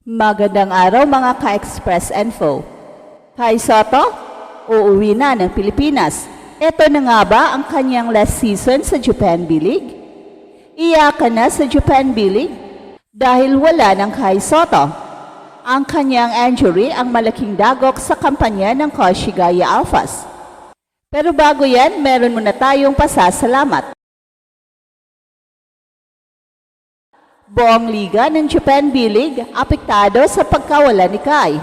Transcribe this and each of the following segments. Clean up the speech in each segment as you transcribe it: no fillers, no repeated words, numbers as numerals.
Magandang araw mga ka-Express Info. Kai Soto, uuwi na ng Pilipinas. Ito na nga ba ang kanyang last season sa Japan B-League? Iyakan na sa Japan B-League dahil wala ng Kai Soto. Ang kanyang injury ang malaking dagok sa kampanya ng Koshigaya Alphas. Pero bago yan, meron muna tayong pasasalamat. Buong liga ng Japan B-League apektado sa pagkawala ni Kai.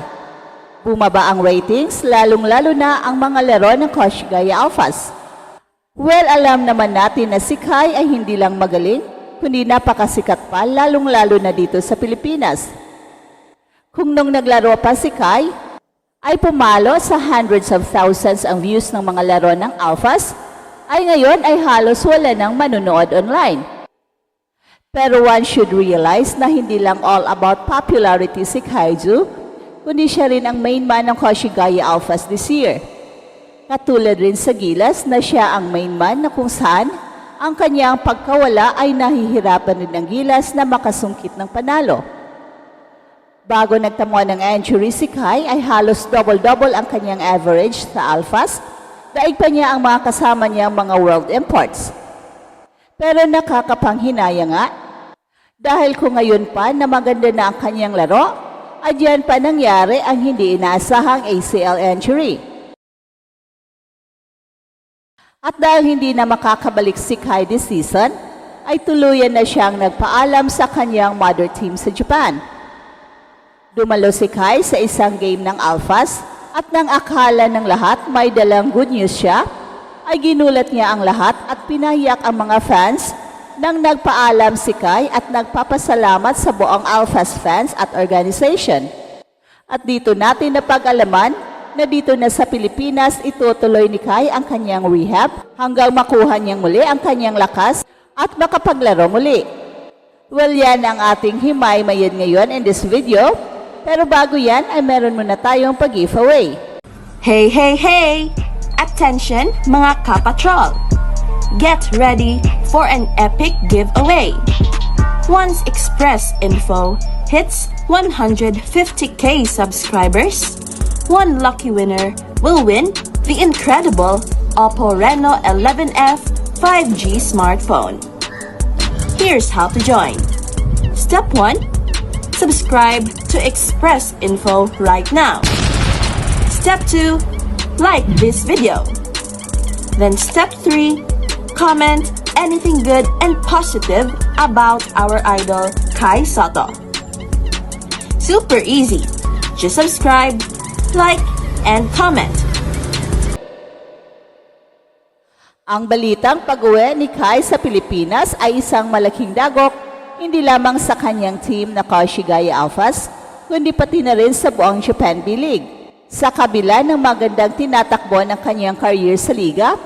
Bumaba ang ratings, lalong-lalo na ang mga laro ng Koshigaya Alphas. Well, alam naman natin na si Kai ay hindi lang magaling, kundi napakasikat pa, lalong-lalo na dito sa Pilipinas. Kung nung naglaro pa si Kai, ay pumalo sa hundreds of thousands ang views ng mga laro ng Alphas, ay ngayon ay halos wala nang manonood online. Pero one should realize na hindi lang all about popularity si Kaiju, kundi siya rin ang main man ng Koshigaya Alphas this year. Katulad rin sa Gilas na siya ang main man na kung saan ang kanyang pagkawala ay nahihirapan rin ng Gilas na makasungkit ng panalo. Bago nagtamo ng injury si Kai ay halos double-double ang kanyang average sa Alphas, daig pa niya ang mga kasama niyang mga world imports. Pero nakakapanghinaya nga, dahil kung ngayon pa na maganda na ang kanyang laro, adyan pa nangyari ang hindi inaasahang ACL injury. At dahil hindi na makakabalik si Kai this season, ay tuluyan na siyang nagpaalam sa kanyang mother team sa Japan. Dumalo si Kai sa isang game ng Alphas at nang akala ng lahat may dalang good news siya, ay ginulat niya ang lahat at pinahiyak ang mga fans nang nagpaalam si Kai at nagpapasalamat sa buong Alphas fans at organization. At dito natin napag-alaman na dito na sa Pilipinas itutuloy ni Kai ang kanyang rehab hanggang makuha niyang muli ang kanyang lakas at makapaglaro muli. Well, yan ang ating himay-mayan ngayon in this video. Pero bago yan ay meron muna tayong pag-giveaway. Hey, hey, hey! Attention mga kapatrol! Get ready for an epic giveaway. Once Express Info hits 150k subscribers, one lucky winner will win the incredible Oppo Reno 11F 5G smartphone. Here's how to join. Step 1. Subscribe to Express Info right now. Step 2. Like this video. Then step 3. Comment anything good and positive about our idol Kai Soto. Super easy. Just subscribe, like, and comment. Ang balitang pag-uwi ni Kai sa Pilipinas ay isang malaking dagok, hindi lamang sa kanyang team na Koshigaya Alphas, kundi pati na rin sa buong Japan B-League. Sa kabila ng magandang tinatakbo ng kanyang career sa liga,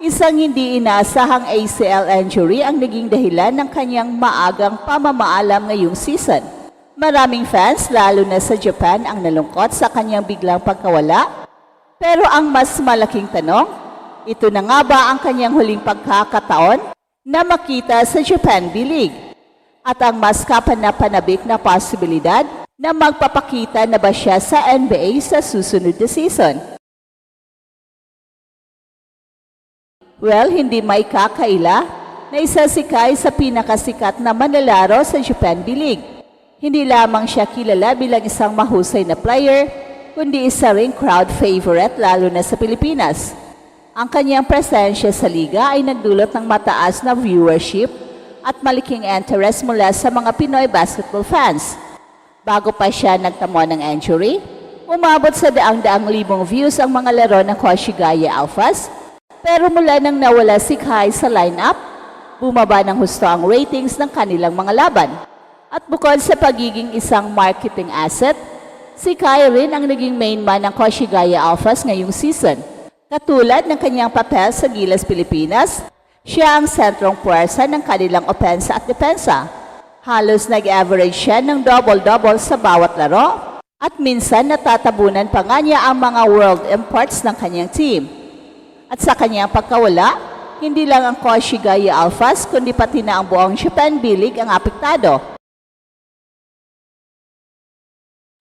isang hindi inaasahang ACL injury ang naging dahilan ng kanyang maagang pamamaalam ngayong season. Maraming fans, lalo na sa Japan, ang nalungkot sa kanyang biglang pagkawala. Pero ang mas malaking tanong, ito na nga ba ang kanyang huling pagkakataon na makita sa Japan B-League? At ang mas kapanapanabik na posibilidad na magpapakita na ba siya sa NBA sa susunod na season? Well, hindi may kakaila na isa si Kai sa pinakasikat na manlalaro sa Japan B-League. Hindi lamang siya kilala bilang isang mahusay na player, kundi isa ring crowd favorite lalo na sa Pilipinas. Ang kanyang presensya sa liga ay nagdulot ng mataas na viewership at malaking interest mula sa mga Pinoy basketball fans. Bago pa siya nagtamo ng injury, umabot sa daang-daang libong views ang mga laro ng Koshigaya Alphas. Pero mula nang nawala si Kai sa lineup, bumaba ng husto ang ratings ng kanilang mga laban. At bukod sa pagiging isang marketing asset, si Kai rin ang naging main man ng Koshigaya Alphas ngayong season. Katulad ng kanyang papel sa Gilas Pilipinas, siya ang sentrong puwersa ng kanilang opensa at depensa. Halos nag-average siya ng double-double sa bawat laro at minsan natatabunan pa nga niya ang mga world imports ng kanyang team. At sa kanyang pagkawala, hindi lang ang Koshigaya Alphas kundi pati na ang buong Japan B-League ang apektado.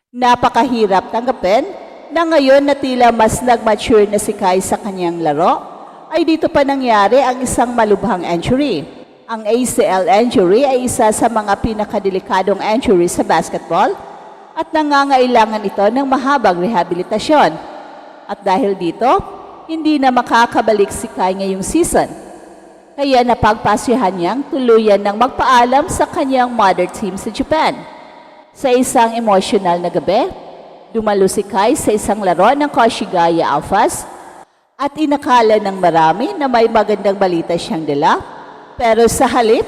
Napakahirap tanggapin na ngayon na tila mas nag-mature na si Kai sa kanyang laro, ay dito pa nangyari ang isang malubhang injury. Ang ACL injury ay isa sa mga pinakadelikadong injury sa basketball at nangangailangan ito ng mahabang rehabilitasyon. At dahil dito, hindi na makakabalik si Kai ngayong season. Kaya napagpasyahan niyang tuluyan ng magpaalam sa kanyang mother team sa Japan. Sa isang emosyonal na gabi, dumalo si Kai sa isang laro ng Koshigaya Alphas at inakala ng marami na may magandang balita siyang dala. Pero sa halip,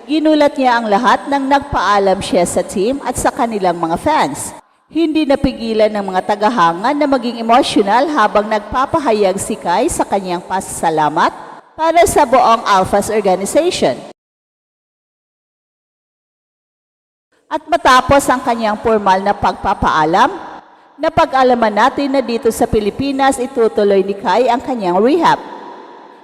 ginulat niya ang lahat nang nagpaalam siya sa team at sa kanilang mga fans. Hindi napigilan ng mga tagahanga na maging emosyonal habang nagpapahayag si Kai sa kanyang pasasalamat para sa buong Alphas organization. At matapos ang kanyang formal na pagpapaalam, napag-alaman natin na dito sa Pilipinas itutuloy ni Kai ang kanyang rehab.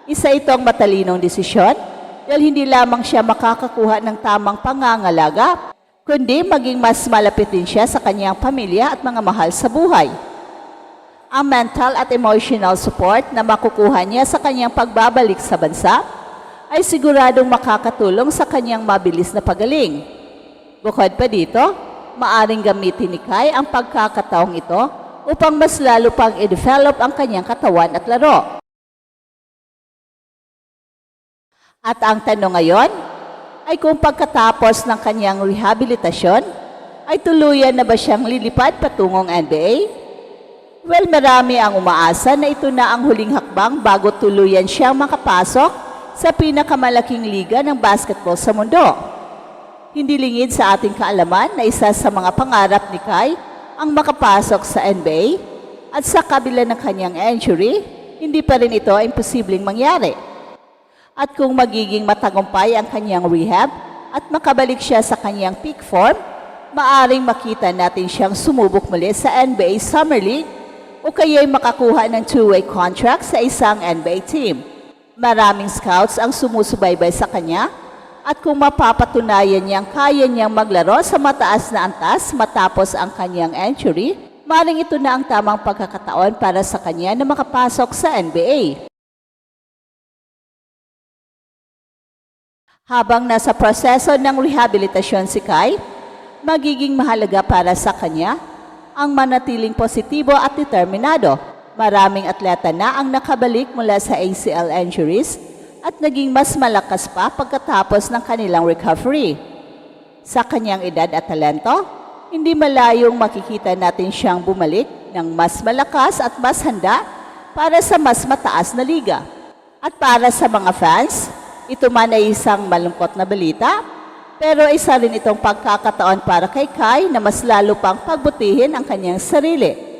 Isa itong matalinong desisyon dahil hindi lamang siya makakakuha ng tamang pangangalaga, kundi maging mas malapit din siya sa kanyang pamilya at mga mahal sa buhay. Ang mental at emotional support na makukuha niya sa kanyang pagbabalik sa bansa ay siguradong makakatulong sa kanyang mabilis na pagaling. Bukod pa dito, maaring gamitin ni Kai ang pagkakataong ito upang mas lalo pang i-develop ang kanyang katawan at laro. At ang tanong ngayon ay kung pagkatapos ng kanyang rehabilitasyon ay tuluyan na ba siyang lilipad patungong NBA? Well, marami ang umaasa na ito na ang huling hakbang bago tuluyan siyang makapasok sa pinakamalaking liga ng basketball sa mundo. Hindi lingid sa ating kaalaman na isa sa mga pangarap ni Kai ang makapasok sa NBA at sa kabila ng kanyang injury, hindi pa rin ito imposibleng mangyari. At kung magiging matagumpay ang kanyang rehab at makabalik siya sa kanyang peak form, maaring makita natin siyang sumubok muli sa NBA Summer League o kaya'y makakuha ng two-way contract sa isang NBA team. Maraming scouts ang sumusubaybay sa kanya at kung mapapatunayan niyang kaya niyang maglaro sa mataas na antas matapos ang kanyang injury, maring ito na ang tamang pagkakataon para sa kanya na makapasok sa NBA. Habang nasa proseso ng rehabilitasyon si Kai, magiging mahalaga para sa kanya ang manatiling positibo at determinado. Maraming atleta na ang nakabalik mula sa ACL injuries at naging mas malakas pa pagkatapos ng kanilang recovery. Sa kanyang edad at talento, hindi malayong makikita natin siyang bumalik ng mas malakas at mas handa para sa mas mataas na liga. At para sa mga fans, ito man ay isang malungkot na balita, pero isa rin itong pagkakataon para kay Kai na mas lalo pang pagbutihin ang kanyang sarili.